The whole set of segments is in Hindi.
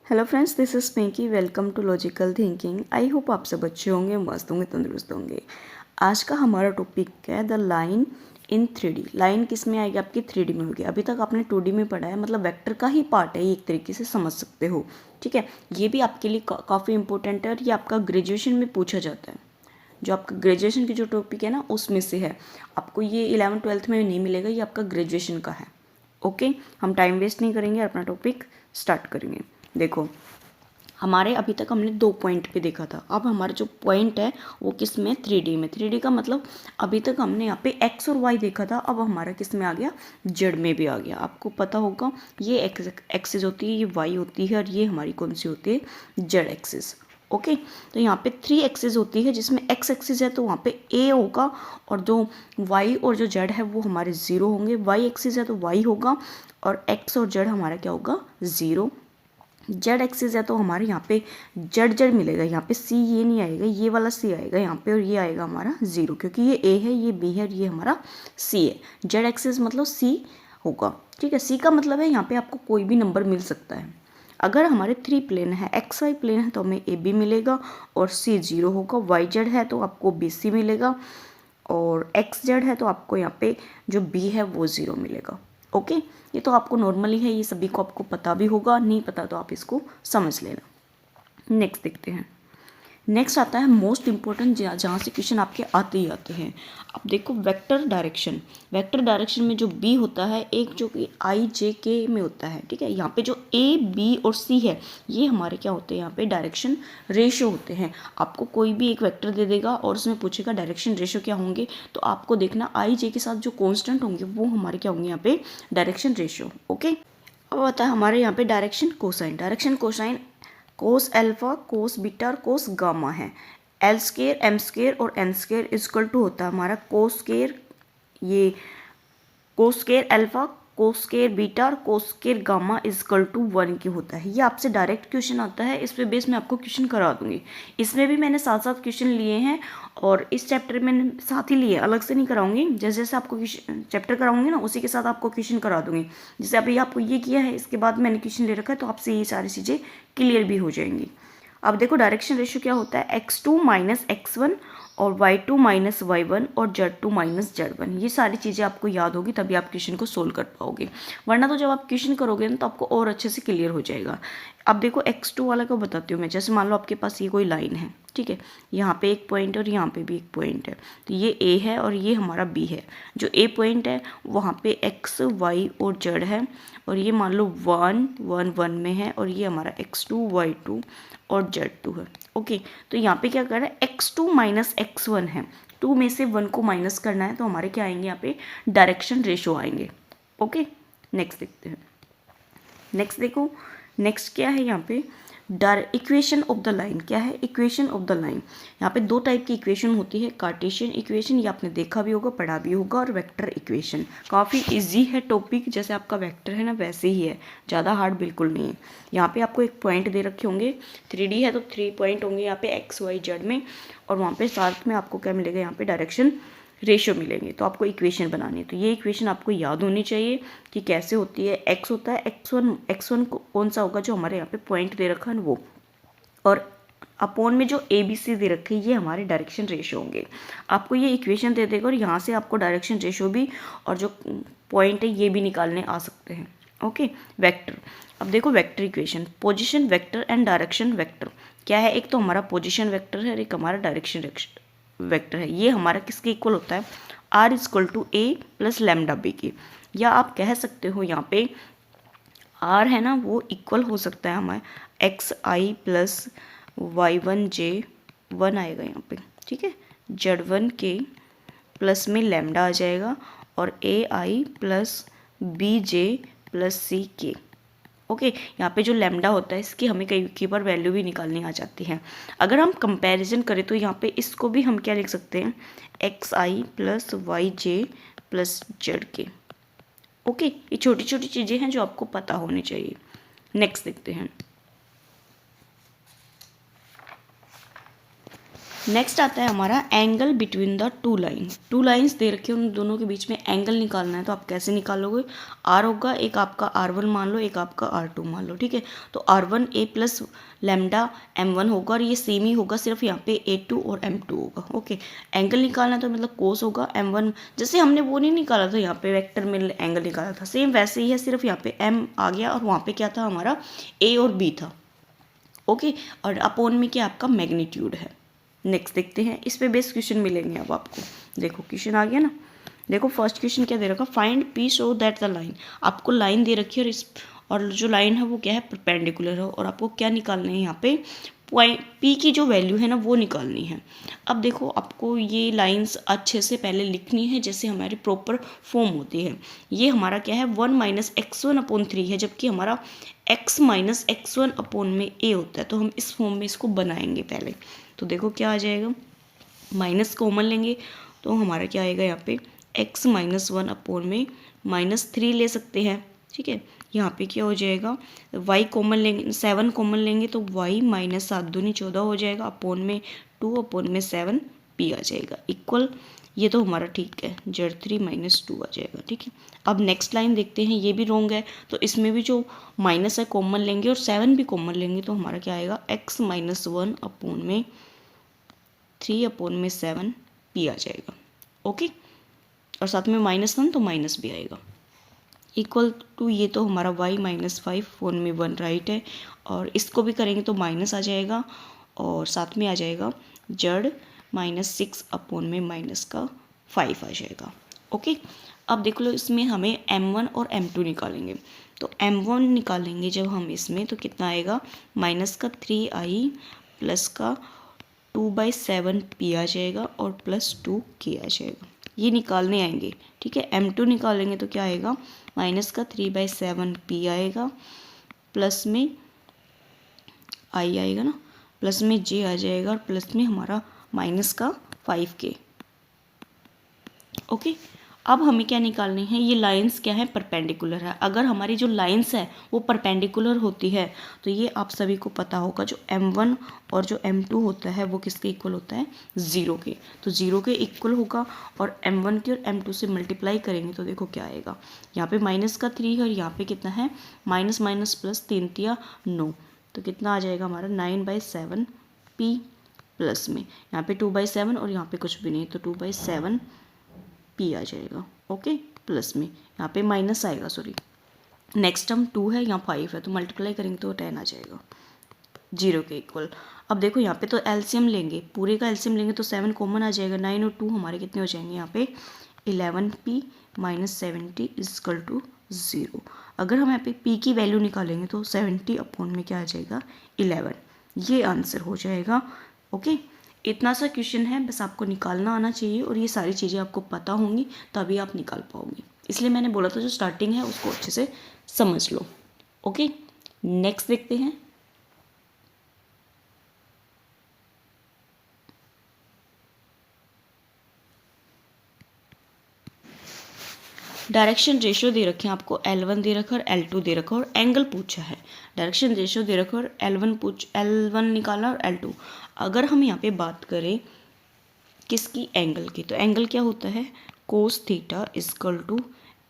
Hello friends, this is Pinky. Welcome to logical thinking. I hope आप सब अच्छे होंगे, मस्त होंगे, तंदुरुस्त होंगे। आज का हमारा टॉपिक है the line in 3D। Line किस में आएगी? आपकी 3D में होगी। अभी तक आपने 2D में पढ़ा है, मतलब वेक्टर का ही पार्ट है, ये एक तरीके से समझ सकते हो। ठीक है, ये भी आपके लिए काफ़ी इंपॉर्टेंट है और ये आपका ग्रेजुएशन में पूछा जाता है। जो आपका ग्रेजुएशन की जो टॉपिक है ना, उसमें से है। आपको ये 11th-12th में नहीं मिलेगा, ये आपका ग्रेजुएशन का है। ओके, हम टाइम वेस्ट नहीं करेंगे, अपना टॉपिक स्टार्ट करेंगे। देखो, हमारे अभी तक हमने 2 पॉइंट पे देखा था। अब हमारा जो पॉइंट है वो किस में? 3D में। 3D का मतलब अभी तक हमने यहाँ पे एक्स और वाई देखा था, अब हमारा किस में आ गया? जेड में भी आ गया। आपको पता होगा ये एक्सिस होती है, ये वाई होती है और ये हमारी कौन सी होती है? Z axis. ओके, तो यहाँ पे 3 एक्सिस होती है, जिसमें एक्स एक्सिस है तो वहाँ पे ए होगा और जो वाई और जो जेड है वो हमारे 0 होंगे। वाई एक्सिस है तो वाई होगा और एक्स और जेड हमारा क्या होगा? 0। जेड एक्सिस है तो हमारे यहाँ पे जेड जेड मिलेगा। यहाँ पे सी ये नहीं आएगा, ये वाला सी आएगा यहाँ पे और ये आएगा हमारा 0, क्योंकि ये ए है, ये बी है और ये हमारा सी है। जेड एक्सिस मतलब सी होगा। ठीक है, सी का मतलब है यहाँ पे आपको कोई भी नंबर मिल सकता है। अगर हमारे 3 प्लेन है, एक्स वाई प्लेन है तो हमें ए बी मिलेगा और सी 0 होगा। वाई जेड है तो आपको बी सी मिलेगा और एक्स जेड है तो आपको यहाँ पे जो बी है वो 0 मिलेगा। ओके, ये तो आपको नॉर्मली है, ये सभी को आपको पता भी होगा, नहीं पता तो आप इसको समझ लेना। नेक्स्ट देखते हैं। नेक्स्ट आता है मोस्ट इंपॉर्टेंट, जहाँ से क्वेश्चन आपके आते ही आते हैं। अब देखो, वेक्टर डायरेक्शन। वेक्टर डायरेक्शन में जो बी होता है, एक जो कि आई जे के में होता है। ठीक है, यहाँ पे जो ए बी और सी है ये हमारे क्या होते हैं? यहाँ पे डायरेक्शन रेशो होते हैं। आपको कोई भी एक वेक्टर दे देगा और उसमें पूछेगा डायरेक्शन रेशो क्या होंगे, तो आपको देखना आई जे के साथ जो कॉन्स्टेंट होंगे वो हमारे क्या होंगे? यहाँ पे डायरेक्शन रेशो। ओके, अब आता है हमारे यहाँ पे direction cosine. Direction cosine cos alpha, cos beta और कोस गामा है। एल स्केयर, एम स्केयर और एन स्केयर इक्वल टू होता है हमारा कोस स्केयर, ये cos square alpha, cos square beta और cos square gamma equal to 1 की होता है। ये आपसे डायरेक्ट क्वेश्चन आता है, इस पे बेस मैं आपको क्वेश्चन करा दूंगी। इसमें भी मैंने साथ साथ क्वेश्चन लिए हैं और इस चैप्टर में मैंने साथ ही लिए, अलग से नहीं कराऊंगी। जैसे जैसे आपको चैप्टर कराऊंगी ना, उसी के साथ आपको क्वेश्चन करा दूंगी। जैसे अभी आपको ये किया है, इसके बाद मैंने क्वेश्चन ले रखा है, तो आपसे ये सारी चीज़ें क्लियर भी हो जाएंगी। अब देखो, डायरेक्शन रेशियो क्या होता है? x2 माइनस x1 और y2 माइनस y1 और z2 माइनस z1। ये सारी चीज़ें आपको याद होगी, तभी आप क्वेश्चन को सोल्व कर पाओगे, वरना तो जब आप क्वेश्चन करोगे ना तो आपको और अच्छे से क्लियर हो जाएगा। अब देखो, x2 वाला को बताती हूँ मैं। जैसे मान लो आपके पास ये कोई लाइन है, ठीक है, यहाँ पे एक पॉइंट है और यहाँ पे भी एक पॉइंट है, तो ये ए है और ये हमारा बी है। जो ए पॉइंट है वहाँ पे एक्स वाई और जेड है और ये मान लो 1 1 1 में है और ये हमारा x2 y2 और z2 है। ओके, तो यहाँ पे क्या कर रहा है? x2 माइनस x1 है, 2 में से 1 को माइनस करना है, तो हमारे क्या आएंगे? यहाँ पे डायरेक्शन रेशो आएंगे। ओके, नेक्स्ट देखते हैं। नेक्स्ट देखो, नेक्स्ट क्या है यहाँ पे? Equation of the line. क्या है? Equation of the line. यहाँ पे 2 टाइप की इक्वेशन होती है, कार्टेशियन इक्वेशन, ये आपने देखा भी होगा, पढ़ा भी होगा, और वेक्टर इक्वेशन। काफ़ी इजी है टॉपिक, जैसे आपका वेक्टर है ना वैसे ही है, ज़्यादा हार्ड बिल्कुल नहीं है। यहाँ पे आपको एक पॉइंट दे रखे होंगे, 3D है तो 3 पॉइंट होंगे यहाँ पे एक्स वाई जेड में, और वहाँ पे साथ में आपको क्या मिलेगा? यहाँ पे डायरेक्शन रेशो मिलेंगे। तो आपको इक्वेशन बनानी है, तो ये इक्वेशन आपको याद होनी चाहिए कि कैसे होती है। एक्स होता है एक्स वन कौन सा होगा? जो हमारे यहाँ पे पॉइंट दे रखा है वो, और अपॉन में जो ए बी सी दे रखे हैं ये हमारे डायरेक्शन रेशो होंगे। आपको ये इक्वेशन दे देगा और यहाँ से आपको डायरेक्शन रेशो भी और जो पॉइंट है ये भी निकालने आ सकते हैं। Okay, vector. अब देखो, vector equation, position vector and direction vector क्या है? एक तो हमारा पोजिशन वेक्टर है और एक हमारा डायरेक्शन वेक्टर है। ये हमारा किसके इक्वल होता है? R equal to A plus lambda B के, या आप कह सकते हो यहाँ पे आर है ना वो इक्वल हो सकता है हमारे एक्स आई प्लस वाई वन जे 1 आएगा यहाँ पे, ठीक है, z1 के प्लस में लैम्डा आ जाएगा और ए आई प्लस बी जे प्लस सी के। ओके, यहाँ पे जो लैम्डा होता है इसकी हमें कई बार वैल्यू भी निकालनी आ जाती है। अगर हम कंपैरिजन करें तो यहाँ पे इसको भी हम क्या लिख सकते हैं? एक्स आई प्लस वाई जे प्लस जेड के। ओके, ये छोटी छोटी चीज़ें हैं जो आपको पता होनी चाहिए। नेक्स्ट देखते हैं। नेक्स्ट आता है हमारा angle between the two line. Two lines दे रखे हैं, उन दोनों के बीच में एंगल निकालना है। तो आप कैसे निकालोगे, आर होगा, एक आपका R1 मान लो, एक आपका R2 मान लो, ठीक है। तो R1 A plus lambda M1 होगा और ये सेम ही होगा, सिर्फ यहाँ पे A2 और M2 होगा। ओके, एंगल निकालना है तो मतलब कोस होगा M1, जैसे हमने वो नहीं निकाला था यहाँ पे वेक्टर में एंगल निकाला था, सेम वैसे ही है, सिर्फ यहाँ पे M आ गया और वहाँ पे क्या था हमारा A और B था। ओके, और अपोन में क्या आपका मैग्नीट्यूड है। नेक्स्ट देखते हैं, इस पे बेस्ट क्वेश्चन मिलेंगे अब आपको। देखो क्वेश्चन आ गया ना, देखो फर्स्ट क्वेश्चन क्या दे रखा, find P so that the line. आपको लाइन दे रखी है और जो लाइन है वो क्या है, परपेंडिकुलर है, और आपको क्या निकालना है यहाँ पे, पॉइंट पी की जो वैल्यू है ना वो निकालनी है। अब देखो आपको ये लाइंस अच्छे से पहले लिखनी है जैसे हमारी प्रॉपर फॉर्म होती है। ये हमारा क्या है 1 - x1/3 है, जबकि हमारा x - x1 में a होता है। तो हम इस फॉर्म में इसको बनाएंगे पहले। तो देखो क्या आ जाएगा, माइनस कॉमन लेंगे तो हमारा क्या आएगा यहाँ पे x - 1 में -3 ले सकते हैं, ठीक है। यहाँ पे क्या हो जाएगा, y कॉमन लेंगे, 7 कॉमन लेंगे तो y - 7 दूनी 14 हो जाएगा, अपोन में 2/7 p आ जाएगा इक्वल। ये तो हमारा ठीक है, Z3 - 2 आ जाएगा, ठीक है। अब नेक्स्ट लाइन देखते हैं, ये भी रॉन्ग है, तो इसमें भी जो माइनस है कॉमन लेंगे और 7 भी कॉमन लेंगे तो हमारा क्या आएगा x - 1/3/7 p आ जाएगा। ओके, और साथ में -1 तो माइनस भी आएगा इक्वल टू, ये तो हमारा y - 5 फोन में 1 राइट है, और इसको भी करेंगे तो माइनस आ जाएगा और साथ में आ जाएगा Z -6/- 5 आ जाएगा। ओके, अब देख लो इसमें हमें m1 और m2 निकालेंगे। तो m1 निकालेंगे जब हम इसमें तो कितना आएगा, -3i प्लस का 2/7 p आ जाएगा और +2k आ जाएगा। ये निकालने आएंगे, ठीक है। m2 निकालेंगे तो क्या आएगा, -3/7 p आएगा, प्लस में i आएगा ना, प्लस में j आ जाएगा और प्लस में हमारा -5k। ओके, अब हमें क्या निकालनी है, ये लाइंस क्या है, परपेंडिकुलर है। अगर हमारी जो लाइंस है वो परपेंडिकुलर होती है तो ये आप सभी को पता होगा, जो m1 और जो m2 होता है वो किसके इक्वल होता है, 0 के। तो 0 के इक्वल होगा और m1 की और m2 से मल्टीप्लाई करेंगे तो देखो क्या आएगा, यहाँ पे -3 है और यहाँ पे कितना है, माइनस माइनस प्लस 3 तिया 9, तो कितना आ जाएगा हमारा 9/7 p, प्लस में यहाँ पे 2/7 और यहाँ पे कुछ भी नहीं तो 2/7 p आ जाएगा। ओके, प्लस में यहाँ पे माइनस आएगा, सॉरी नेक्स्ट टर्म 2 है, यहाँ 5 है, तो मल्टीप्लाई करेंगे तो 10 आ जाएगा 0 के इक्वल। अब देखो यहाँ पे तो एलसीएम लेंगे, पूरे का एलसीएम लेंगे तो 7 कॉमन आ जाएगा, 9 और 2 हमारे कितने हो जाएंगे यहाँ पे 11p - 70 = 0। अगर हम यहाँ पे p की वैल्यू निकालेंगे तो 70 में क्या आ जाएगा 11, ये आंसर हो जाएगा। ओके, इतना सा क्वेश्चन है, बस आपको निकालना आना चाहिए और ये सारी चीज़ें आपको पता होंगी तभी आप निकाल पाओगे। इसलिए मैंने बोला था जो स्टार्टिंग है उसको अच्छे से समझ लो। ओके, नेक्स्ट देखते हैं। डायरेक्शन रेशियो दे रखे हैं आपको, L1 दे रखा और L2 दे रखा और एंगल पूछा है। डायरेक्शन रेशियो दे रखा और L1 निकाला और L2। अगर हम यहाँ पे बात करें किसकी, एंगल की, तो एंगल क्या होता है, कोस थीटा =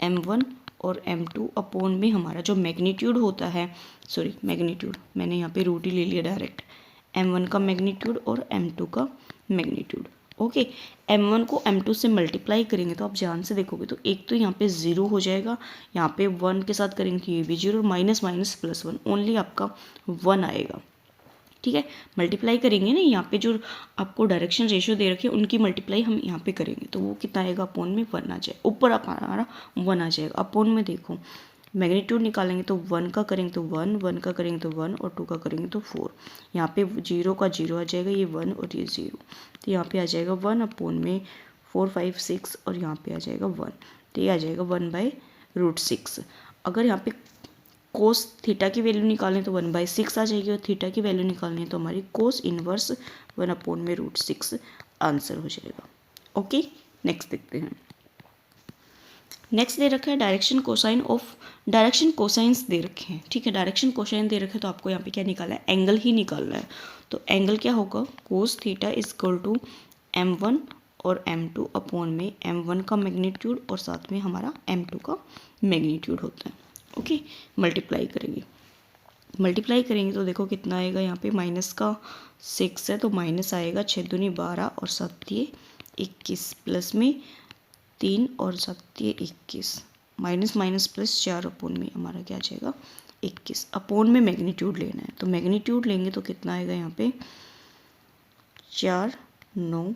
m1 और m2 में हमारा जो मैग्नीट्यूड होता है, सॉरी मैग्नीट्यूड मैंने यहाँ पे रूट ही ले लिया डायरेक्ट, m1 का मैग्नीट्यूड और m2 का मैग्नीट्यूड। ओके, m1 को m2 से मल्टीप्लाई करेंगे तो आप ध्यान से देखोगे तो एक तो यहाँ पे 0 हो जाएगा, यहाँ पे 1 के साथ करेंगे तो ये भी 0, माइनस माइनस प्लस 1, ओनली आपका 1 आएगा, ठीक है। मल्टीप्लाई करेंगे ना, यहाँ पे जो आपको डायरेक्शन रेशियो दे रखे हैं उनकी मल्टीप्लाई हम यहाँ पे करेंगे तो वो कितना आएगा, अपोन में 1 आ जाएगा, ऊपर हमारा 1 आ जाएगा। अपोन में देखो मैग्नीट्यूड निकालेंगे तो 1 का करेंगे तो 1, 1 का करेंगे तो 1 और 2 का करेंगे तो 4। यहाँ पे 0 का 0 आ जाएगा, ये 1 और ये 0, तो यहाँ पे आ जाएगा 1 अपोन में 4, 5, 6 और यहाँ पे आ जाएगा 1, तो ये आ जाएगा 1/√6। अगर यहाँ पे कोस थीटा की वैल्यू निकालें तो 1/6 आ जाएगी और थीटा की वैल्यू निकालनी है तो हमारी कोस इनवर्स 1/√6 आंसर हो जाएगा। ओके, नेक्स्ट देखते हैं। नेक्स्ट दे रखा है डायरेक्शन कोसाइंस दे रखे हैं, ठीक है। डायरेक्शन कोसाइन दे रखे हैं तो आपको यहाँ पे क्या निकालना है, एंगल ही निकालना है। तो एंगल क्या होगा, cos theta is equal to m1 और m2 अपॉन में m1 का मैग्नीट्यूड और साथ में हमारा m2 का मैग्नीट्यूड होता है। ओके, मल्टीप्लाई करेंगे तो देखो कितना आएगा, यहाँ पे माइनस का 6 है तो माइनस आएगा 6 दूनी 12 और 7 21 प्लस में 3 और 7 21 माइनस माइनस प्लस 4 अपॉन में हमारा क्या आ जाएगा 21 अपॉन में मैग्नीट्यूड लेना है। तो मैग्नीट्यूड लेंगे तो कितना आएगा यहाँ पे 4 9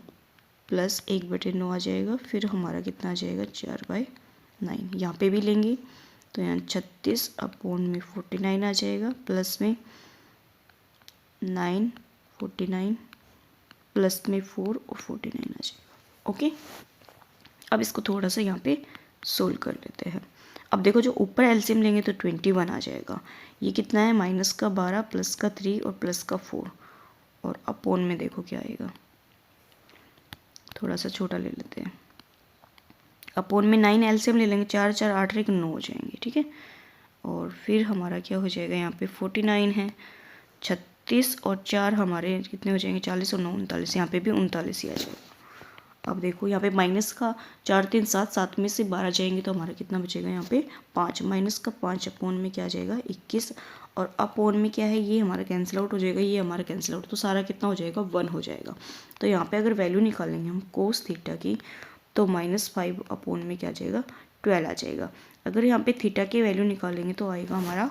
प्लस 1/9 आ जाएगा, फिर हमारा कितना आ जाएगा 4/9। यहाँ पे भी लेंगे तो यहाँ 36 अपॉन में 49 आ जाएगा, प्लस में 9 49 प्लस में 4 और 49 आ जाएगा। ओके, अब इसको थोड़ा सा यहाँ पे सोल्व कर लेते हैं। अब देखो जो ऊपर एलसीएम लेंगे तो 21 आ जाएगा। ये कितना है, माइनस का 12 प्लस का 3 और प्लस का 4 और अपॉन में देखो क्या आएगा, थोड़ा सा छोटा ले लेते हैं। अपॉन में 9 एलसीएम ले लेंगे, 4 4 8 1 9 हो जाएंगे, ठीक है। और फिर हमारा क्या हो जाएगा, यहाँ पे 49 है, 36 और 4 हमारे कितने हो जाएंगे 40 और 9 39, यहाँ पे भी 39 ही आ जाएगा। अब देखो यहाँ पे माइनस का 4 3 7 7 में से 12 जाएंगे तो हमारा कितना बचेगा, यहाँ पे 5 माइनस का 5 अपॉन में क्या आ जाएगा 21 और अपॉन में क्या है, ये हमारा कैंसिल आउट हो जाएगा, ये हमारा कैंसिल आउट, तो सारा कितना हो जाएगा 1 हो जाएगा। तो यहाँ पे अगर वैल्यू निकालेंगे हम कोस थीटा की तो -5 अपॉन में क्या आ जाएगा 12 आ जाएगा। अगर यहाँ पे थीटा की वैल्यू निकालेंगे तो आएगा हमारा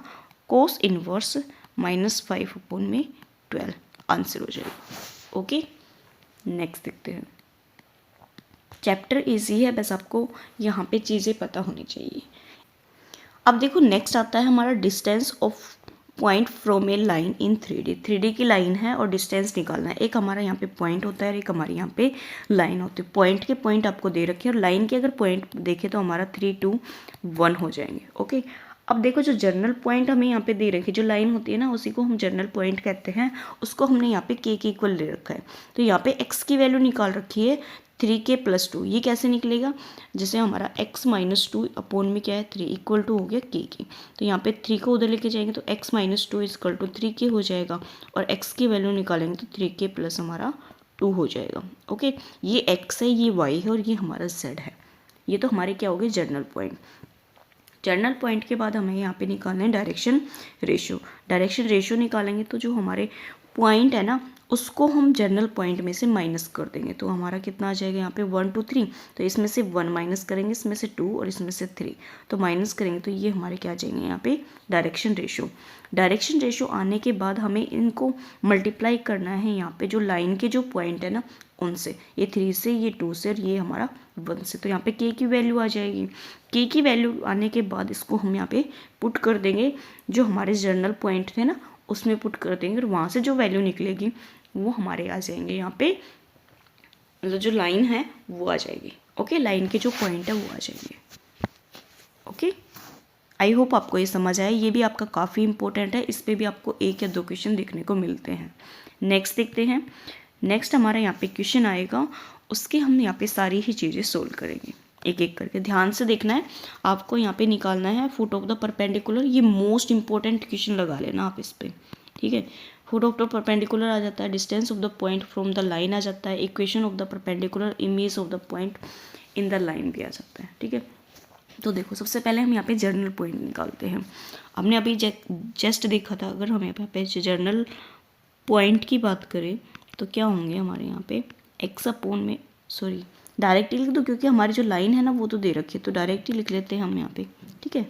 कोस इनवर्स -5 अपॉन में 12 आंसर हो जाएगा। ओके, नेक्स्ट देखते हैं। चैप्टर इजी है, बस आपको यहाँ पे चीज़ें पता होनी चाहिए। अब देखो नेक्स्ट आता है हमारा distance of point from A line in 3D की लाइन है और डिस्टेंस निकालना है। एक हमारा यहाँ पे पॉइंट होता है और एक हमारे यहाँ पे लाइन होती है। पॉइंट के पॉइंट आपको दे रखे हैं और लाइन के अगर पॉइंट देखें तो हमारा 3 2 1 हो जाएंगे। ओके, अब देखो जो जर्नल पॉइंट हमें यहाँ पे दे रखे, जो लाइन होती है ना उसी को हम जर्नल पॉइंट कहते हैं, उसको हमने यहाँ पे k के इक्वल ले रखा है। तो यहाँ पे x की वैल्यू निकाल रखी है 3k + 2। ये कैसे निकलेगा, जैसे हमारा x - 2 अपॉन में क्या है 3 इक्वल टू हो गया k की। तो यहाँ पे 3 को उधर लेके जाएंगे तो x - 2 इक्वल टू 3k हो जाएगा और x की वैल्यू निकालेंगे तो 3k प्लस हमारा 2 हो जाएगा। ओके, ये x है, ये y है और ये हमारा z है। ये तो हमारे क्या हो गए जर्नल पॉइंट। जर्नल पॉइंट के बाद हमें यहाँ पे निकालना है डायरेक्शन रेशियो। डायरेक्शन रेशियो निकालेंगे तो जो हमारे पॉइंट है ना उसको हम जर्नल पॉइंट में से माइनस कर देंगे तो हमारा कितना आ जाएगा यहाँ पे 1 2 3। तो इसमें से 1 माइनस करेंगे, इसमें से 2 और इसमें से 3, तो माइनस करेंगे तो ये हमारे क्या आ जाएंगे यहाँ पे डायरेक्शन रेशियो। डायरेक्शन रेशियो आने के बाद हमें इनको मल्टीप्लाई करना है यहाँ पे जो लाइन के जो पॉइंट है ना उनसे, ये 3 से, ये 2 से और ये हमारा 1 से। तो यहाँ पे k की वैल्यू आ जाएगी। k की वैल्यू आने के बाद इसको हम यहाँ पे पुट कर देंगे, जो हमारे जर्नल पॉइंट थे ना उसमें पुट कर देंगे और वहाँ से जो वैल्यू निकलेगी वो हमारे आ जाएंगे यहाँ पे, मतलब जो लाइन है वो आ जाएगी। ओके, लाइन के जो पॉइंट है वो आ जाएंगे। ओके, आई होप आपको ये समझ आया। ये भी आपका काफ़ी इंपॉर्टेंट है, इस पर भी आपको 1 या 2 क्वेश्चन देखने को मिलते हैं। नेक्स्ट देखते हैं। नेक्स्ट हमारा यहाँ पे क्वेश्चन आएगा, उसके हम यहाँ पे सारी ही चीज़ें सोल्व करेंगे एक एक करके। ध्यान से देखना है आपको, यहाँ पे निकालना है फुट ऑफ द परपेंडिकुलर। ये मोस्ट इंपॉर्टेंट क्वेश्चन लगा लेना आप इस पर, ठीक है। फुट ऑफ द परपेंडिकुलर आ जाता है, distance of the point from the line आ जाता है, equation of the perpendicular, image of the point in the line भी आ जाता है, ठीक है। तो देखो सबसे पहले हम यहाँ पे जर्नल पॉइंट निकालते हैं। हमने अभी जस्ट देखा था, अगर हम यहाँ पे जर्नल पॉइंट की बात करें तो क्या होंगे हमारे यहाँ पे x अपॉन में, सॉरी डायरेक्टली लिख दो क्योंकि हमारी जो लाइन है ना वो तो दे रखी है, तो डायरेक्ट ही लिख लेते हैं हम यहाँ पे, ठीक है।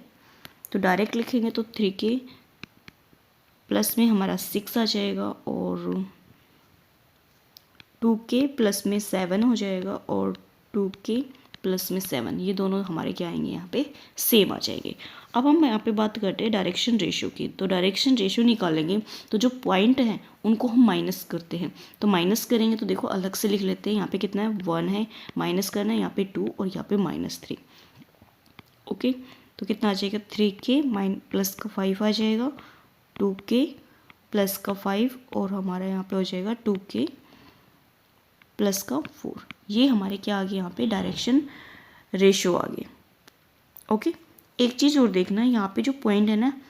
तो डायरेक्ट लिखेंगे तो 3k प्लस में हमारा 6 आ जाएगा और 2k प्लस में 7 हो जाएगा और 2k प्लस में 7, ये दोनों हमारे क्या आएंगे यहाँ पे सेम आ जाएंगे। अब हम यहाँ पे बात करते हैं डायरेक्शन रेशियो की। तो डायरेक्शन रेशियो निकालेंगे तो जो पॉइंट हैं उनको हम माइनस करते हैं। तो माइनस करेंगे तो देखो अलग से लिख लेते हैं, यहाँ पे कितना है 1 है, माइनस करना है यहाँ पे 2 और यहाँ पे -3। ओके, तो कितना आ जाएगा 3k प्लस का 5 आ जाएगा, 2k प्लस का 5 और हमारा यहाँ पे हो जाएगा 2k प्लस का 4। ये हमारे क्या आ गए यहाँ पे डायरेक्शन रेशियो आ गए। ओके, एक चीज़ और देखना, यहाँ पे जो पॉइंट है ना,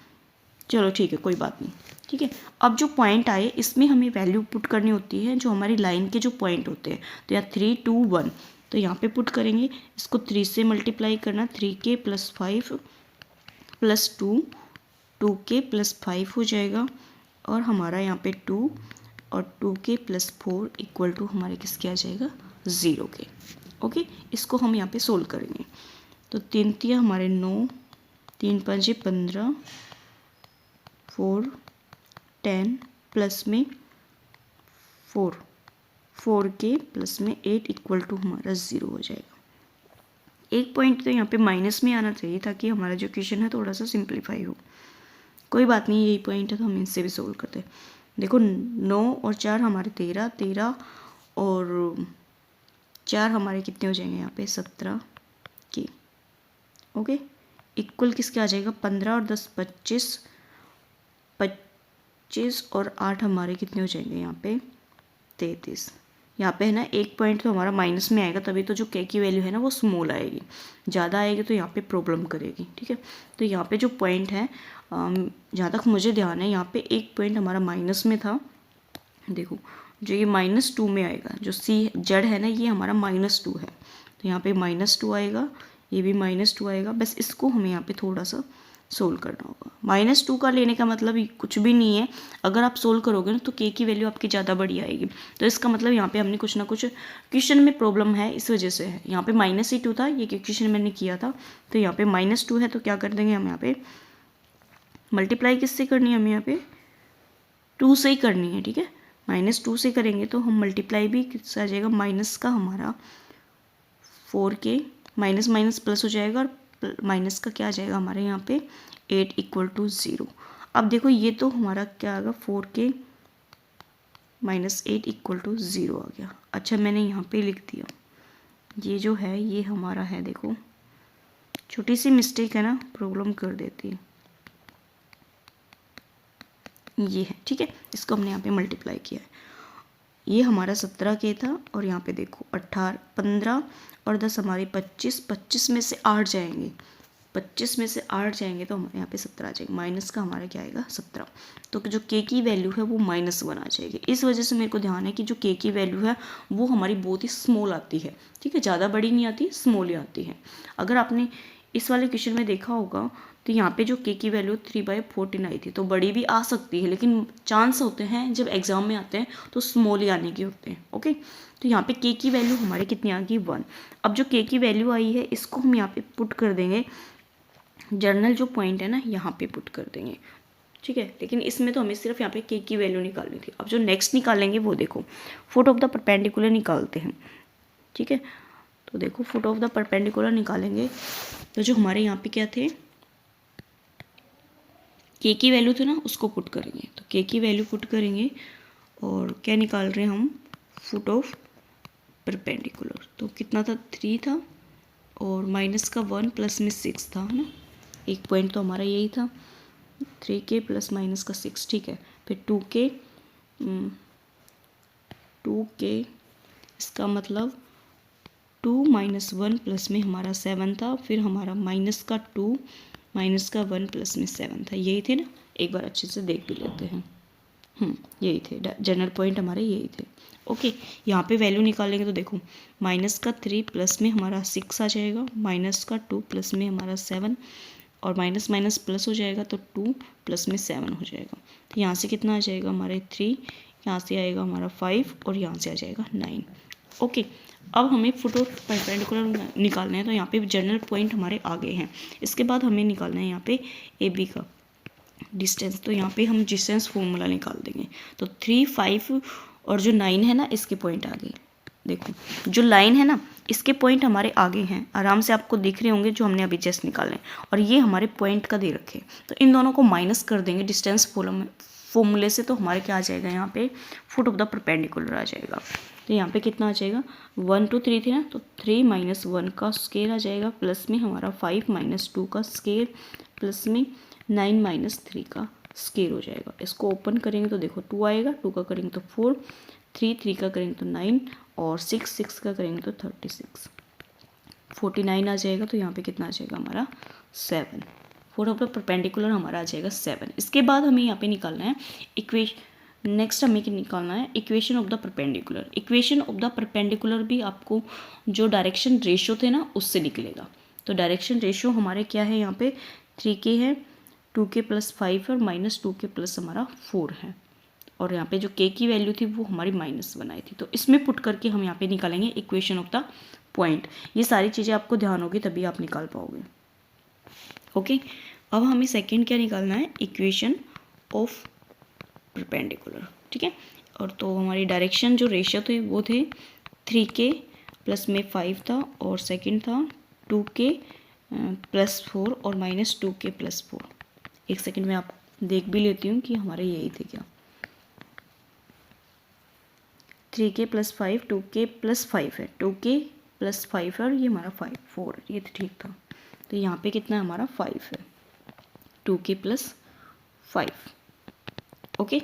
चलो ठीक है कोई बात नहीं, ठीक है। अब जो पॉइंट आए इसमें हमें वैल्यू पुट करनी होती है जो हमारी लाइन के जो पॉइंट होते हैं। तो यहाँ 3 2 1, तो यहाँ पे पुट करेंगे, इसको 3 से मल्टीप्लाई करना, 3k + 5 + 2, 2k + 5 हो जाएगा, और हमारा यहाँ पे 2 और 2k + 4 = हमारे किसके आ जाएगा, 0 के। ओके, इसको हम यहाँ पे सोल्व करेंगे। तो 3 तिया हमारे 9, 3 5 15, 4 10 प्लस में 4, 4k + में 8 = हमारा 0 हो जाएगा। एक पॉइंट तो यहाँ पे माइनस में आना चाहिए ताकि हमारा जो क्वेश्चन है थोड़ा सा सिंप्लीफाई हो। कोई बात नहीं, यही पॉइंट है तो हम इससे भी सोल्व करते हैं। देखो 9 और 4 हमारे 13, 13 और 4 हमारे कितने हो जाएंगे यहाँ पे, 17 के। ओके, इक्वल किसके आ जाएगा, 15 और 10 25, 25 और 8 हमारे कितने हो जाएंगे यहाँ पे, 33। यहाँ पे है ना एक पॉइंट तो हमारा माइनस में आएगा, तभी तो जो के की वैल्यू है ना वो स्मॉल आएगी, ज़्यादा आएगी तो यहाँ पे प्रॉब्लम करेगी, ठीक है। तो यहाँ पे जो पॉइंट है, जहाँ तक मुझे ध्यान है, यहाँ पे एक पॉइंट हमारा माइनस में था। देखो जो ये -2 में आएगा, जो सी जेड है ना ये हमारा -2 है, तो यहाँ पे -2 आएगा, ये भी -2 आएगा। बस इसको हमें यहाँ पे थोड़ा सा सोल्व करना होगा। -2 का लेने का मतलब कुछ भी नहीं है, अगर आप सोल्व करोगे ना तो के की वैल्यू आपकी ज़्यादा बड़ी आएगी। तो इसका मतलब यहाँ पे हमने कुछ ना कुछ क्वेश्चन में प्रॉब्लम है, इस वजह से है। यहाँ पे -2 था, ये क्वेश्चन मैंने किया था, तो यहाँ पे -2 है, तो क्या कर देंगे हम यहाँ पे मल्टीप्लाई किससे करनी है, हमें यहाँ पे 2 से ही करनी है, ठीक है। -2 से करेंगे तो हम मल्टीप्लाई भी किससे आ जाएगा, माइनस का हमारा 4k, माइनस माइनस प्लस हो जाएगा, और माइनस का क्या आ जाएगा हमारे यहाँ पे 8 = 0। अब देखो ये तो हमारा क्या आएगा, 4k - 8 = 0 आ गया। अच्छा मैंने यहाँ पे लिख दिया, ये जो है ये हमारा है, देखो छोटी सी मिस्टेक है ना, प्रॉब्लम कर देती है, ये है, ठीक है। इसको हमने यहाँ पे मल्टीप्लाई किया है, ये हमारा 17k था, और यहाँ पे देखो 18, 15 और 10 हमारे 25, 25 में से 8 जाएंगे, 25 में से 8 जाएंगे तो हमारे यहाँ पे 17 आ जाएगा, माइनस का हमारा क्या आएगा 17। तो जो के की वैल्यू है वो -1 आ जाएगी। इस वजह से मेरे को ध्यान है कि जो के की वैल्यू है वो हमारी बहुत ही स्मॉल आती है, ठीक है, ज़्यादा बड़ी नहीं आती, स्मॉल ही आती है। अगर आपने इस वाले क्वेश्चन में देखा होगा तो यहाँ पे जो के की वैल्यू 3/14 आई थी, तो बड़ी भी आ सकती है, लेकिन चांस होते हैं जब एग्जाम में आते हैं तो स्मॉल ही आने के होते हैं। ओके, तो यहाँ पे के की वैल्यू हमारी कितनी आ गई, 1। अब जो के की वैल्यू आई है इसको हम यहाँ पे पुट कर देंगे, जर्नल जो पॉइंट है ना यहाँ पे पुट कर देंगे, ठीक है। लेकिन इसमें तो हमें सिर्फ यहाँ पे के की वैल्यू निकालनी थी। अब जो नेक्स्ट निकालेंगे वो देखो फुट ऑफ द परपेंडिकुलर निकालते हैं, ठीक है। तो देखो फुट ऑफ द परपेंडिकुलर निकालेंगे, तो जो हमारे यहाँ पे क्या थे, के की वैल्यू थे ना उसको पुट करेंगे, तो के की वैल्यू पुट करेंगे, और क्या निकाल रहे हैं हम, फुट ऑफ परपेंडिकुलर। तो कितना था, 3 था, और माइनस का 1 प्लस में 6 था, है ना, एक पॉइंट तो हमारा यही था, 3k + -6, ठीक है। फिर 2k, इसका मतलब 2 - 1 प्लस में हमारा 7 था, फिर हमारा -2 -1 प्लस में 7 था, यही थे ना, एक बार अच्छे से देख भी लेते हैं। यही थे जनरल पॉइंट हमारे, यही थे। ओके, यहाँ पे वैल्यू निकालेंगे तो देखो -3 प्लस में हमारा 6 आ जाएगा, -2 प्लस में हमारा 7, और माइनस माइनस प्लस हो जाएगा तो 2 प्लस में 7 हो जाएगा। तो यहाँ से कितना आ जाएगा हमारे 3, यहाँ से आएगा हमारा 5, और यहाँ से आ जाएगा 9। ओके, अब हमें फुट ऑफ परपेंडिकुलर निकालना है, तो यहाँ पे जनरल पॉइंट हमारे आगे हैं। इसके बाद हमें निकालना है यहाँ पे ए बी का डिस्टेंस, तो यहाँ पे हम डिस्टेंस फॉर्मूला निकाल देंगे। तो 3, 5 और जो 9 है ना इसके पॉइंट आगे, देखो जो लाइन है ना इसके पॉइंट हमारे आगे हैं, आराम से आपको दिख रहे होंगे जो हमने अभी जस्ट निकाले हैं, और ये हमारे पॉइंट का दे रखे, तो इन दोनों को माइनस कर देंगे डिस्टेंस फॉर्मूले से, तो हमारे क्या आ जाएगा यहाँ पे फुट ऑफ द परपेंडिकुलर आ जाएगा। तो यहाँ पे कितना आ जाएगा, 1 2 3 थी ना, तो 3 - 1 का स्केयर आ जाएगा, प्लस में हमारा 5 - 2 का स्केयर, प्लस में 9 - 3 का स्केयर हो जाएगा। इसको ओपन करेंगे तो देखो 2 आएगा, 2 का करेंगे तो 4, 3 का करेंगे तो 9, और 6 का करेंगे तो 36। 49 आ जाएगा, तो यहाँ पे कितना आ जाएगा हमारा 7। फोर ऑफ द परपेंडिकुलर हमारा आ जाएगा 7। इसके बाद हमें यहाँ पे निकालना है नेक्स्ट हमें निकालना है equation of the perpendicular. Equation of the perpendicular भी आपको जो डायरेक्शन रेशियो थे ना उससे निकलेगा। तो डायरेक्शन रेशियो हमारे क्या है, यहाँ पे 3k है, 2k + 5 है और -2k + हमारा 4 है, और यहाँ पे जो k की वैल्यू थी वो हमारी -1 आई थी। तो इसमें पुट करके हम यहाँ पे निकालेंगे इक्वेशन ऑफ द पॉइंट। ये सारी चीज़ें आपको ध्यान होगी तभी आप निकाल पाओगे। ओके, अब हमें सेकंड क्या निकालना है, इक्वेशन ऑफ परपेंडिकुलर। ठीक है, और तो हमारी डायरेक्शन जो रेशियो थे वो थे 3k प्लस में 5 था, और सेकंड था 2k + 4 और -2k + 4। एक सेकंड में आप देख भी लेती हूँ कि हमारे यही थे क्या, 3k + 5, 2k + 5 है, 2k + 5 है और ये हमारा 4 है, ये तो ठीक था। तो यहाँ पे कितना है हमारा 5 है, 2k + 5। ओके,